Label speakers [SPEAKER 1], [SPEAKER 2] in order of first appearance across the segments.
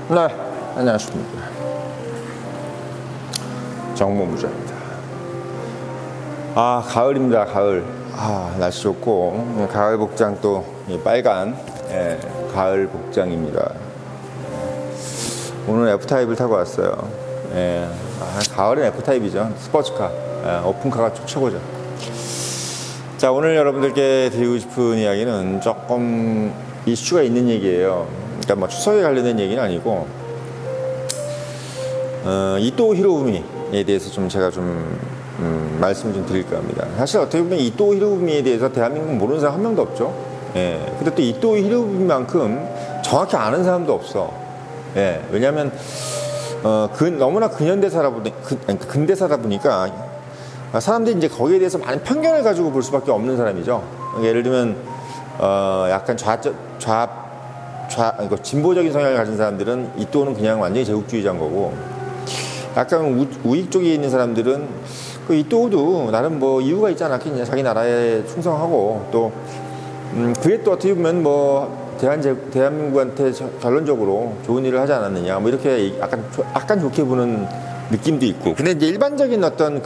[SPEAKER 1] 네, 안녕하십니까. 정모부자입니다. 가을입니다, 가을. 날씨 좋고, 가을 복장 또 빨간 가을 복장입니다. 오늘 F타입을 타고 왔어요. 가을은 F타입이죠. 스포츠카, 오픈카가 최고죠. 자, 오늘 여러분들께 드리고 싶은 이야기는 조금 이슈가 있는 얘기예요. 그러니까 뭐 추석에 관련된 얘기는 아니고, 이토 히로부미에 대해서 좀 제가 말씀을 좀 드릴까 합니다. 사실 어떻게 보면 이토 히로부미에 대해서 대한민국 모르는 사람 한 명도 없죠. 근데 또 이토 히로부미만큼 정확히 아는 사람도 없어. 왜냐하면 너무나 근대사다 보니까 사람들이 이제 거기에 대해서 많은 편견을 가지고 볼 수밖에 없는 사람이죠. 예를 들면 약간 진보적인 성향을 가진 사람들은 이토는 그냥 완전히 제국주의자인 거고, 약간 우익 쪽에 있는 사람들은 그 이토도 나름 뭐 이유가 있지 않았겠냐, 자기 나라에 충성하고 또 그게 또 어떻게 보면 뭐 대한민국한테 결론적으로 좋은 일을 하지 않았느냐, 뭐 이렇게 약간 좋게 보는 느낌도 있고. 근데 이제 일반적인 어떤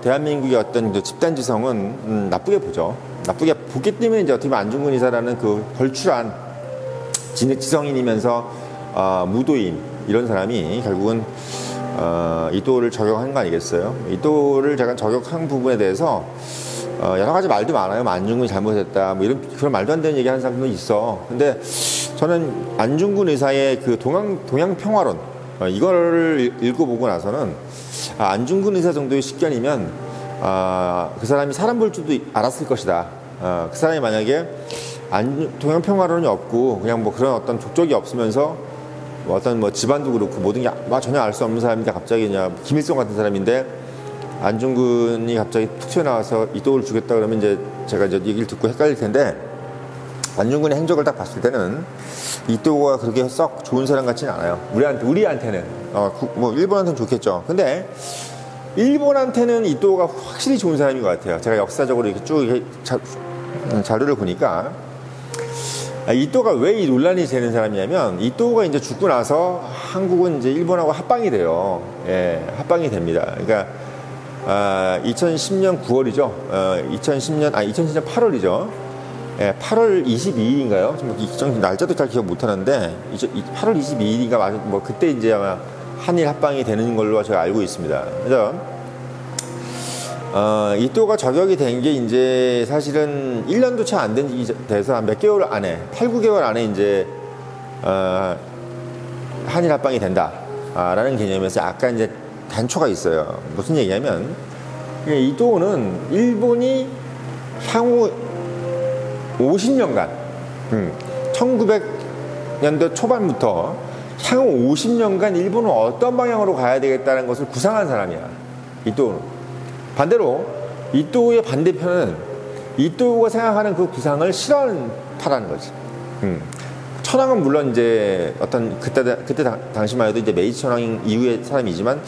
[SPEAKER 1] 대한민국의 어떤 집단지성은 나쁘게 보죠. 나쁘게 보기 때문에 이제 어떻게 보면 안중근 의사라는 그 걸출한 지성인이면서 무도인 이런 사람이 결국은 이토를 저격한 거 아니겠어요? 이토를 제가 저격한 부분에 대해서 여러 가지 말도 많아요. 안중근이 잘못했다, 뭐 그런 말도 안 되는 얘기 하는 사람도 있어. 근데 저는 안중근 의사의 그 동양평화론, 이거를 읽어보고 나서는 안중근 의사 정도의 식견이면 그 사람이 사람 볼 줄도 알았을 것이다. 그 사람이 만약에 동양평화론이 없고 그냥 뭐 그런 어떤 족적이 없으면서 어떤 뭐 집안도 그렇고 모든 게 전혀 알 수 없는 사람인데 갑자기 그냥 김일성 같은 사람인데 안중근이 갑자기 툭 튀어나와서 이토를 죽였다 그러면 이제 제가 이제 얘기를 듣고 헷갈릴 텐데, 안중근의 행적을 딱 봤을 때는 이토가 그렇게 썩 좋은 사람 같지는 않아요. 우리한테는 뭐 일본한테는 좋겠죠. 근데 일본한테는 이토가 확실히 좋은 사람인 것 같아요. 제가 역사적으로 이렇게 쭉 자료를 보니까 이토가 왜 이 논란이 되는 사람이냐면, 이토가 이제 죽고 나서 한국은 이제 일본하고 합방이 돼요. 합방이 됩니다. 그러니까 2010년 9월이죠. 2010년 8월이죠. 8월 22일인가요? 좀 날짜도 잘 기억 못 하는데 8월 22일인가 뭐 그때 이제 아마 한일 합방이 되는 걸로 제가 알고 있습니다. 그래서 이토가 저격이 된 게 이제 사실은 1년도 채 안 돼서 한 몇 개월 안에, 8, 9개월 안에 이제 한일 합방이 된다 라는 개념에서 약간 이제 단초가 있어요. 무슨 얘기냐면, 이토는 일본이 향후 50년간 1900년대 초반부터 향후 50년간 일본은 어떤 방향으로 가야 되겠다는 것을 구상한 사람이야, 이토는. 반대로 이토의 반대편은 이토가 생각하는 그 구상을 싫어하는 파라는 거지. 천황은 물론 이제 어떤 그때 당시만 해도 이제 메이지 천황 이후의 사람이지만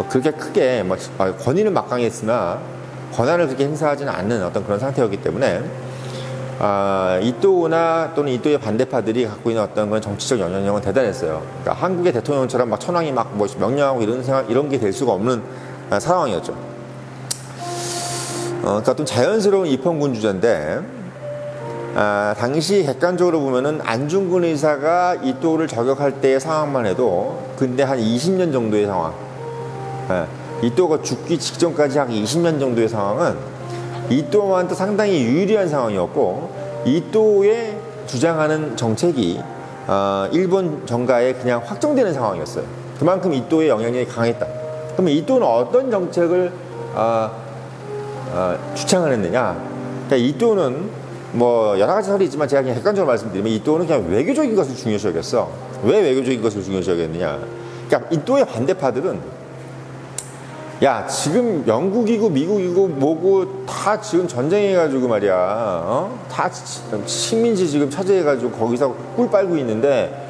[SPEAKER 1] 그렇게 크게 권위는 막강했으나 권한을 그렇게 행사하지는 않는 어떤 그런 상태였기 때문에 이토나 또는 이토의 반대파들이 갖고 있는 어떤 그런 정치적 영향력은 대단했어요. 그러니까 한국의 대통령처럼 막 천황이 막 뭐 명령하고 이런 게 될 수가 없는 상황이었죠. 그러니까 어떤 자연스러운 입헌군주제인데, 당시 객관적으로 보면은 안중근 의사가 이토를 저격할 때의 상황만 해도 근데 한 20년 정도의 상황, 이토가 죽기 직전까지 한 20년 정도의 상황은 이토한테 상당히 유리한 상황이었고, 이토의 주장하는 정책이 일본 정가에 그냥 확정되는 상황이었어요. 그만큼 이토의 영향력이 강했다. 그러면 이토는 어떤 정책을 주창을 했느냐? 그러니까 이토는 뭐 여러 가지 설이 있지만 제가 그냥 객관적으로 말씀드리면, 이토는 그냥 외교적인 것을 중요시 여겼어. 왜 외교적인 것을 중요시 여겼느냐? 그러니까 이토의 반대파들은 야, 지금 영국이고 미국이고 뭐고 다 지금 전쟁해가지고 말이야, 다 식민지 지금 차지해가지고 거기서 꿀 빨고 있는데,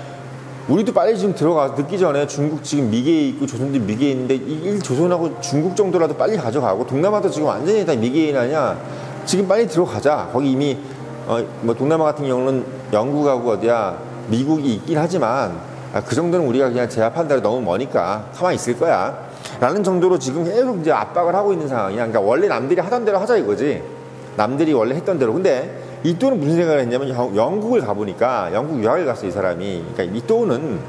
[SPEAKER 1] 우리도 빨리 지금 들어가서 늦기 전에 중국 지금 미개에 있고 조선도 미개에 있는데 이 조선하고 중국 정도라도 빨리 가져가고, 동남아도 지금 완전히 다 미개인 아니야. 지금 빨리 들어가자. 거기 이미 뭐 동남아 같은 경우는 영국하고 어디야 미국이 있긴 하지만 그 정도는 우리가 그냥 제압한다고 너무 머니까 가만히 있을 거야 라는 정도로 지금 계속 이제 압박을 하고 있는 상황이야. 그러니까 원래 남들이 하던 대로 하자 이거지. 남들이 원래 했던 대로. 근데 이또는 무슨 생각을 했냐면 영국을 가보니까, 영국 유학을 갔어 이 사람이. 그러니까 이또는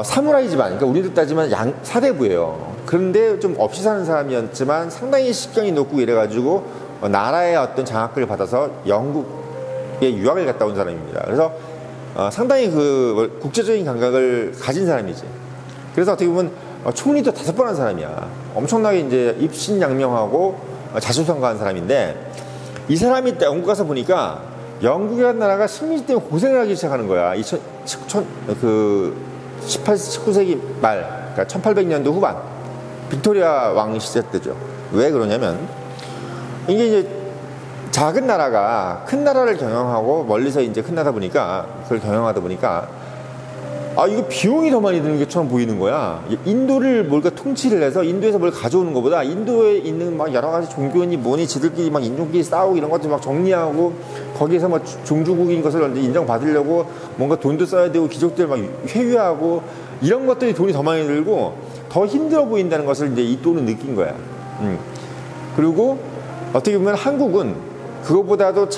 [SPEAKER 1] 사무라이 집안, 그러니까 우리도 따지면 사대부예요. 그런데 좀 없이 사는 사람이었지만 상당히 식견이 높고 이래가지고 나라의 어떤 장학금을 받아서 영국에 유학을 갔다 온 사람입니다. 그래서 상당히 그 국제적인 감각을 가진 사람이지. 그래서 어떻게 보면 총리도 5번 한 사람이야. 엄청나게 이제 입신양명하고 자수성가한 사람인데, 이 사람이 영국 가서 보니까 영국이라는 나라가 식민지 때문에 고생을 하기 시작하는 거야. 19세기 말, 그러니까 1800년도 후반, 빅토리아 왕 시대 때죠. 왜 그러냐면, 이게 이제 작은 나라가 큰 나라를 경영하고 멀리서 이제 큰 나라 보니까, 그걸 경영하다 보니까, 이거 비용이 더 많이 드는 것처럼 보이는 거야. 인도를 뭔가 통치를 해서 인도에서 뭘 가져오는 것보다 인도에 있는 막 여러 가지 종교니 뭐니 지들끼리 막 인종끼리 싸우고 이런 것들 막 정리하고, 거기에서 뭐 종주국인 것을 인정받으려고 뭔가 돈도 써야 되고 귀족들 막 회유하고 이런 것들이 돈이 더 많이 들고 더 힘들어 보인다는 것을 이제 이 또는 느낀 거야. 그리고 어떻게 보면 한국은 그것보다도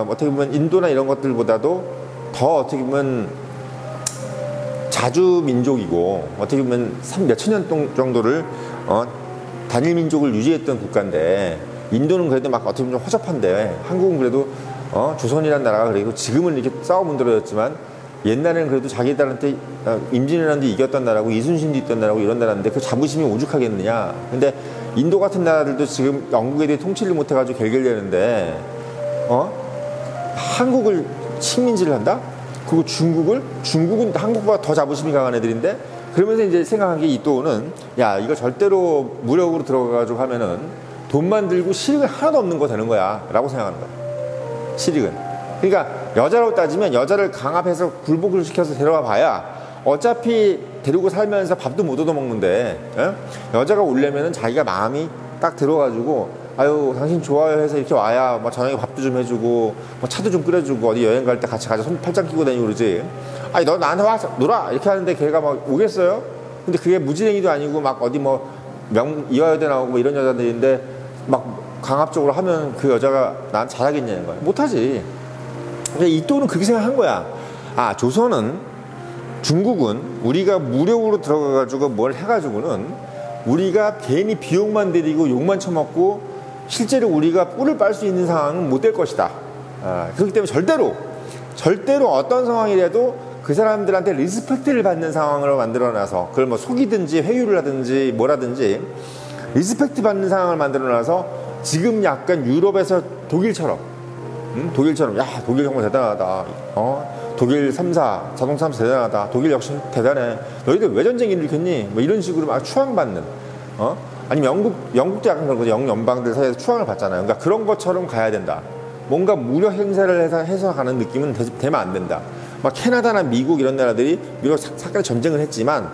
[SPEAKER 1] 어떻게 보면 인도나 이런 것들보다도 더 어떻게 보면 자주 민족이고, 어떻게 보면 몇천 년 정도를 단일 민족을 유지했던 국가인데, 인도는 그래도 막 어떻게 보면 허접한데, 한국은 그래도 조선이라는 나라가 그리고 지금은 이렇게 싸워 문드러졌지만 옛날에는 그래도 자기들한테 임진왜란도 이겼던 나라고 이순신도 있던 나라고 이런 나라인데 그 자부심이 오죽하겠느냐. 근데 인도 같은 나라들도 지금 영국에 대해 통치를 못해가지고 결결되는데 한국을 식민지를 한다? 그리고 중국은 한국보다 더 자부심이 강한 애들인데, 그러면서 이제 생각한 게 이또는, 야, 이거 절대로 무력으로 들어가가지고 하면은 돈만 들고 실익은 하나도 없는 거 되는 거야 라고 생각하는 거야. 실익은. 그러니까 여자로 따지면 여자를 강압해서 굴복을 시켜서 데려와 봐야 어차피 데리고 살면서 밥도 못 얻어먹는데, 여자가 오려면은 자기가 마음이 딱 들어가지고, 아유 당신 좋아요 해서 이렇게 와야 뭐 저녁에 밥도 좀 해주고 뭐 차도 좀 끓여주고 어디 여행 갈 때 같이 가서 손 팔짱 끼고 다니고 그러지. 아니 너 나한테 와서 놀아 이렇게 하는데 걔가 막 오겠어요? 근데 그게 무지랭이도 아니고 막 어디 뭐 이화여대 나오고 뭐 이런 여자들인데 막 강압적으로 하면 그 여자가 난 잘하겠냐는 거야. 못하지. 근데 이 또는 그렇게 생각한 거야. 조선은, 중국은 우리가 무력으로 들어가가지고 뭘 해가지고는 우리가 괜히 비용만 들이고 욕만 처먹고 실제로 우리가 뿔을 빨 수 있는 상황은 못 될 것이다. 그렇기 때문에 절대로 어떤 상황이라도 그 사람들한테 리스펙트를 받는 상황으로 만들어놔서, 그걸 뭐 속이든지 회유를 하든지 뭐라든지 리스펙트 받는 상황을 만들어놔서, 지금 약간 유럽에서 독일처럼 야 독일 정말 대단하다. 독일 3사 자동차 3사 대단하다. 독일 역시 대단해. 너희들 왜 전쟁 일으켰니? 뭐 이런 식으로 막 추앙받는, 아니면 영국도 약간 그런 거죠. 영연방들 사이에서 추앙을 받잖아요. 그러니까 그런 것처럼 가야 된다. 뭔가 무력 행사를 해서 가는 느낌은 되면 안 된다. 막 캐나다나 미국 이런 나라들이 비록 사건의 전쟁을 했지만,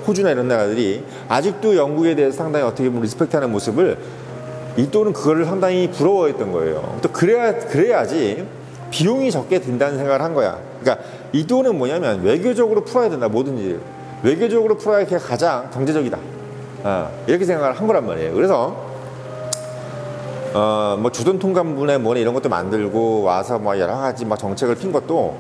[SPEAKER 1] 호주나 이런 나라들이 아직도 영국에 대해서 상당히 어떻게 보면 리스펙트하는 모습을, 이 또는 그거를 상당히 부러워했던 거예요. 또 그래야지 비용이 적게 든다는 생각을 한 거야. 그러니까 이 또는 뭐냐면 외교적으로 풀어야 된다. 뭐든지 외교적으로 풀어야 그게 가장 경제적이다. 이렇게 생각을 한 거란 말이에요. 그래서 뭐 주둔 통감분에 뭐네 이런 것도 만들고 와서 뭐 여러 가지 막 정책을 핀 것도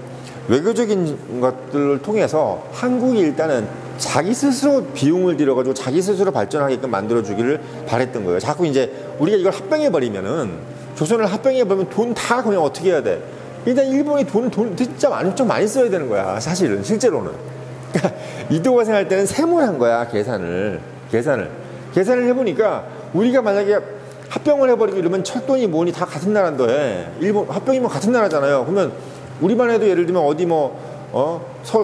[SPEAKER 1] 외교적인 것들을 통해서 한국이 일단은 자기 스스로 비용을 들여가지고 자기 스스로 발전하게끔 만들어주기를 바랬던 거예요. 자꾸 이제 우리가 이걸 합병해버리면은, 조선을 합병해버리면 돈 다 그냥 어떻게 해야 돼? 일단 일본이 돈 진짜 좀 많이 써야 되는 거야. 사실은 실제로는. 그러니까 이도가 생각할 때는 세모한 거야. 계산을 해보니까 우리가 만약에 합병을 해버리고 이러면 철도니 뭐니 다 같은 나라인데, 일본 합병이면 같은 나라잖아요. 그러면 우리만 해도 예를 들면 어디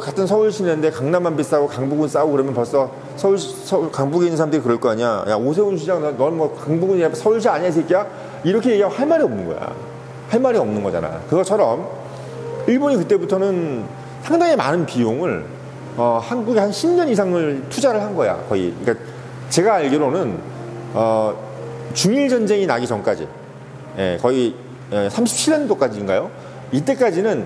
[SPEAKER 1] 같은 서울시내인데 강남만 비싸고 강북은 싸고 그러면 벌써 서울 강북에 있는 사람들이 그럴 거 아니야. 야 오세훈 시장 넌 뭐 강북은 서울시 아니야 이 새끼야? 이렇게 얘기하면 할 말이 없는 거야. 할 말이 없는 거잖아. 그것처럼 일본이 그때부터는 상당히 많은 비용을 한국에 한 10년 이상을 투자를 한 거야 거의. 그러니까 제가 알기로는 중일 전쟁이 나기 전까지, 거의 37년도까지인가요? 이때까지는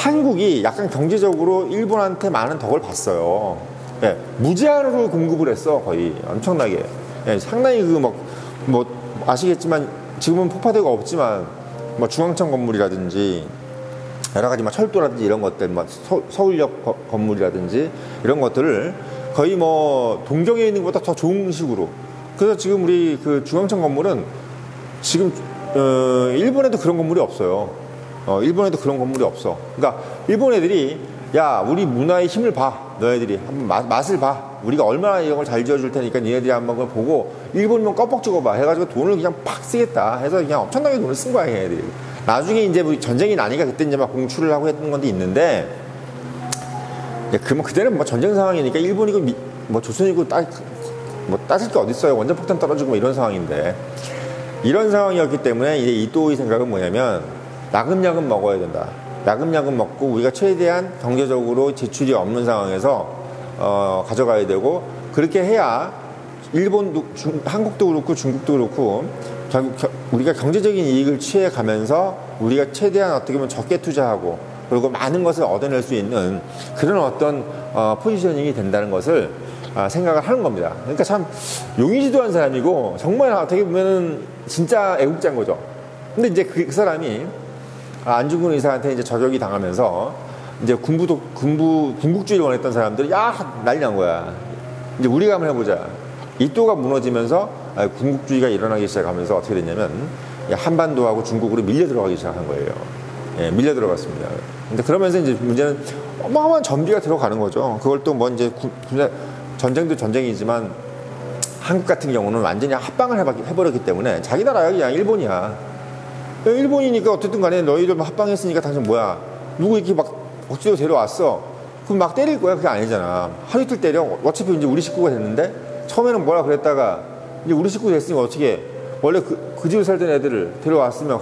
[SPEAKER 1] 한국이 약간 경제적으로 일본한테 많은 덕을 봤어요. 예, 무제한으로 공급을 했어. 거의 엄청나게. 예, 상당히 뭐 아시겠지만 지금은 폭파되고 없지만 뭐 중앙청 건물이라든지 여러 가지 뭐 철도라든지 이런 것들, 뭐 서울역 건물이라든지 이런 것들을 거의 뭐 동경에 있는 것보다 더 좋은 식으로. 그래서 지금 우리 그 중앙청 건물은 지금 일본에도 그런 건물이 없어요. 일본에도 그런 건물이 없어. 그러니까 일본 애들이 야, 우리 문화의 힘을 봐. 너희들이 한번 맛을 봐. 우리가 얼마나 이런 걸 잘 지어줄 테니까 니네들이 한번 그걸 보고 일본이면 껌뻑 찍어봐 해가지고 돈을 그냥 팍 쓰겠다 해서 그냥 엄청나게 돈을 쓴 거야, 얘네들이. 나중에 이제 뭐 전쟁이 나니까 그때 이제 막 공출을 하고 했던 건데 있는데, 그때는 뭐 전쟁 상황이니까 일본이고 뭐 조선이고 뭐 따질 게 어딨어요. 원자폭탄 떨어지고 뭐 이런 상황인데, 이런 상황이었기 때문에 이제 이토의 생각은 뭐냐면 야금야금 먹어야 된다. 야금야금 먹고 우리가 최대한 경제적으로 지출이 없는 상황에서 가져가야 되고, 그렇게 해야 일본도 한국도 그렇고 중국도 그렇고 우리가 경제적인 이익을 취해 가면서 우리가 최대한 어떻게 보면 적게 투자하고 그리고 많은 것을 얻어낼 수 있는 그런 어떤 포지셔닝이 된다는 것을 생각을 하는 겁니다. 그러니까 참 용의지도한 사람이고 정말 어떻게 보면은 진짜 애국자인 거죠. 근데 이제 그 사람이 안중근 의사한테 이제 저격이 당하면서 이제 군국주의를 원했던 사람들이 난리 난 거야. 이제 우리가 한번 해보자. 이토가 무너지면서 군국주의가 일어나기 시작하면서 어떻게 됐냐면 한반도하고 중국으로 밀려 들어가기 시작한 거예요. 예, 밀려 들어갔습니다. 근데 그러면서 이제 문제는 어마어마한 전비가 들어가는 거죠. 그걸 또 뭐 이제 전쟁도 전쟁이지만 한국 같은 경우는 완전히 합방을 해버렸기 때문에 자기 나라야 그냥 일본이야. 일본이니까 어쨌든 간에 너희들 합방했으니까 당신 뭐야, 누구 이렇게 막 억지로 데려왔어, 그럼 막 때릴 거야? 그게 아니잖아. 하루 이틀 때려. 어차피 이제 우리 식구가 됐는데, 처음에는 뭐라 그랬다가 이제 우리 식구 됐으니까 어떻게, 원래 그 집에 살던 애들을 데려왔으면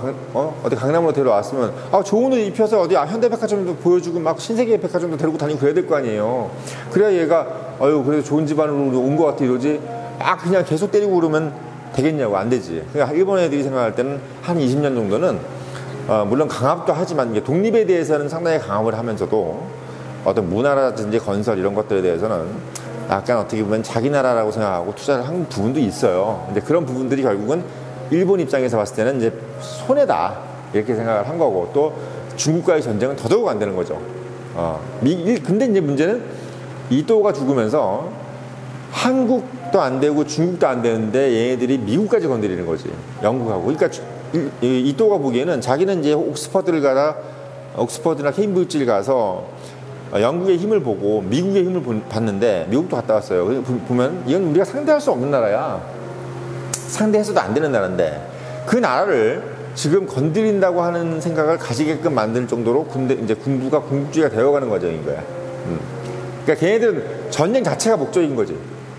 [SPEAKER 1] 어디 강남으로 데려왔으면 좋은 옷 입혀서 어디 현대백화점도 보여주고 막 신세계 백화점도 데리고 다니고 그래야 될 거 아니에요. 그래야 얘가 그래도 좋은 집안으로 온 것 같아 이러지, 그냥 계속 때리고 그러면 되겠냐고. 안 되지. 그러니까 일본 애들이 생각할 때는 한 20년 정도는 물론 강압도 하지만 이게 독립에 대해서는 상당히 강압을 하면서도 어떤 문화라든지 건설 이런 것들에 대해서는 약간 어떻게 보면 자기 나라라고 생각하고 투자를 한 부분도 있어요. 근데 그런 부분들이 결국은 일본 입장에서 봤을 때는 이제 손해다 이렇게 생각을 한 거고, 또 중국과의 전쟁은 더더욱 안 되는 거죠. 근데 이제 문제는 이토가 죽으면서 한국도 안 되고 중국도 안 되는데 얘네들이 미국까지 건드리는 거지, 영국하고. 그러니까 이토가 보기에는 자기는 이제 옥스퍼드나 케임브리지를 가서 영국의 힘을 보고 미국의 힘을 봤는데, 미국도 갔다 왔어요. 보면 이건 우리가 상대할 수 없는 나라야. 상대해서도 안 되는 나라인데 그 나라를 지금 건드린다고 하는 생각을 가지게끔 만들 정도로 이제 군부가 군국주의가 되어가는 과정인 거야. 그러니까 걔네들은 전쟁 자체가 목적인 거지.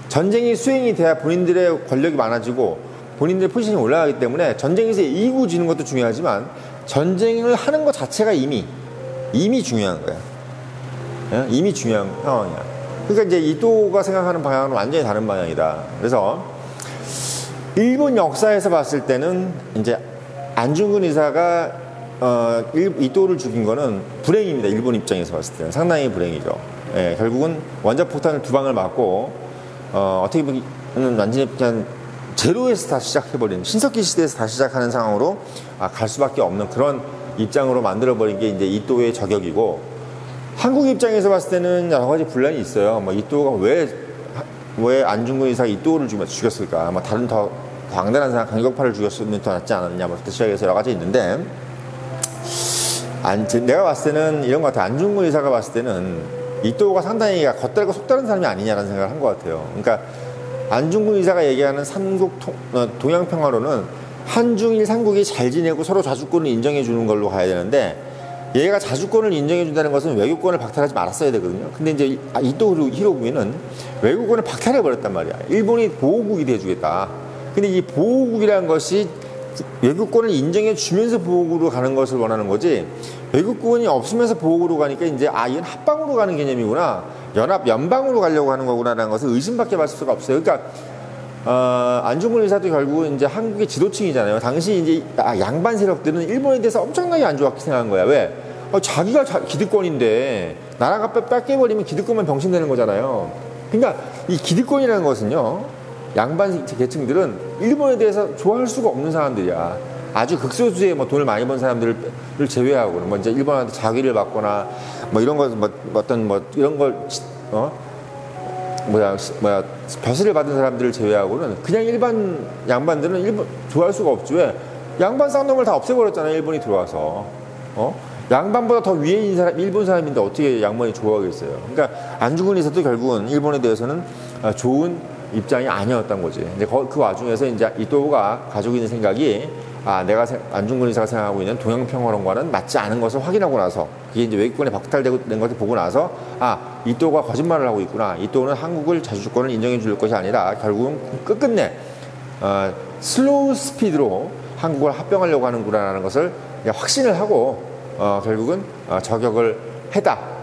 [SPEAKER 1] 전쟁이 수행이 돼야 본인들의 권력이 많아지고 본인들의 포지션이 올라가기 때문에 전쟁에서 이기고 지는 것도 중요하지만 전쟁을 하는 것 자체가 이미 중요한 거야. 이미 중요한 상황이야. 그러니까 이제 이토가 생각하는 방향은 완전히 다른 방향이다. 그래서 일본 역사에서 봤을 때는 이제 안중근 의사가 이토를 죽인 거는 불행입니다. 일본 입장에서 봤을 때는 상당히 불행이죠. 예, 결국은 원자폭탄을 2방을 맞고 어떻게 보면 완전히 그냥 제로에서 다시 시작해버린, 신석기 시대에서 다시 시작하는 상황으로 갈 수밖에 없는 그런 입장으로 만들어버린 게 이제 이토의 저격이고, 한국 입장에서 봤을 때는 여러 가지 분란이 있어요. 뭐 이토가 왜 안중근 의사가 이토를 죽였을까? 뭐 다른 더 광단한 사람 강격파를 죽였으면 더 낫지 않았냐? 뭐 시작해서 여러 가지 있는데, 내가 봤을 때는 이런 것 같아요. 안중근 의사가 봤을 때는 이토가 상당히 겉달고 속다른 사람이 아니냐라는 생각을 한 것 같아요. 그러니까 안중근 의사가 얘기하는 동양평화로는 한중일 삼국이 잘 지내고 서로 자주권을 인정해 주는 걸로 가야 되는데, 얘가 자주권을 인정해 준다는 것은 외교권을 박탈하지 말았어야 되거든요. 근데 이제 이토 히로부미는 외교권을 박탈해 버렸단 말이야. 일본이 보호국이 돼주겠다. 근데 이 보호국이라는 것이 외교권을 인정해 주면서 보호국으로 가는 것을 원하는 거지, 외교권이 없으면서 보호국으로 가니까 이제 이건 합방으로 가는 개념이구나, 연방으로 가려고 하는 거구나라는 것을 의심밖에 받을 수가 없어요. 그러니까 안중근 의사도 결국은 이제 한국의 지도층이잖아요. 당시 이제 양반 세력들은 일본에 대해서 엄청나게 안 좋게 생각한 거야. 왜? 자기가 기득권인데 나라가 뺏겨버리면 기득권만 병신되는 거잖아요. 그러니까 이 기득권이라는 것은요, 양반 계층들은 일본에 대해서 좋아할 수가 없는 사람들이야. 아주 극소수의 뭐 돈을 많이 번 사람들을 제외하고는 뭐 이제 일본한테 자기를 받거나 뭐 이런 거 뭐 어떤 뭐 이런 걸 벼슬을 받은 사람들을 제외하고는 그냥 일반 양반들은 일본 좋아할 수가 없지. 왜? 양반 쌍놈을 다 없애버렸잖아요, 일본이 들어와서. 양반보다 더 위에인 사람, 일본 사람인데 어떻게 양반이 좋아하겠어요. 그러니까 안중근 의사도 결국은 일본에 대해서는 좋은 입장이 아니었던 거지. 이제 그 와중에서 이제 이토가 가지고 있는 생각이, 내가 안중근 의사가 생각하고 있는 동양평화론과는 맞지 않은 것을 확인하고 나서, 그게 이제 외교권에 박탈된 것을 보고 나서, 이토가 거짓말을 하고 있구나. 이토는 한국을 자주주권을 인정해 줄 것이 아니라 결국은 끝끝내 슬로우 스피드로 한국을 합병하려고 하는구나라는 것을 확신을 하고 결국은 저격을 했다.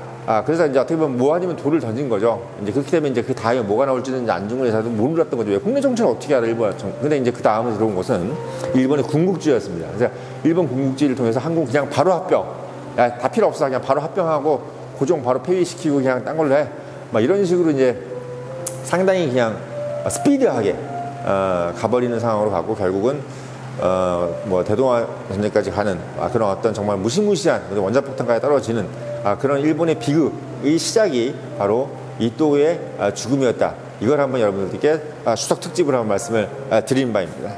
[SPEAKER 1] 그래서 이제 어떻게 보면 뭐 아니면 돌을 던진 거죠. 이제 그렇게 되면 이제 그 다음에 뭐가 나올지는 이제 안중근 의사도 몰랐던 거죠. 왜 국내 정치를 어떻게 알아, 일본 정치. 근데 이제 그 다음에 들어온 것은 일본의 군국주의였습니다. 그래서 일본 군국주의를 통해서 한국 그냥 바로 합병. 야, 다 필요 없어. 그냥 바로 합병하고 고종 바로 폐위시키고 그냥 딴 걸로 해. 막 이런 식으로 이제 상당히 그냥 스피드하게 가버리는 상황으로 가고 결국은 뭐 대동아 전쟁까지 가는 그런 어떤 정말 무시무시한 원자폭탄까지 떨어지는 그런 일본의 비극의 시작이 바로 이토의 죽음이었다. 이걸 한번 여러분들께 추석 특집으로 한번 말씀을 드린 바입니다.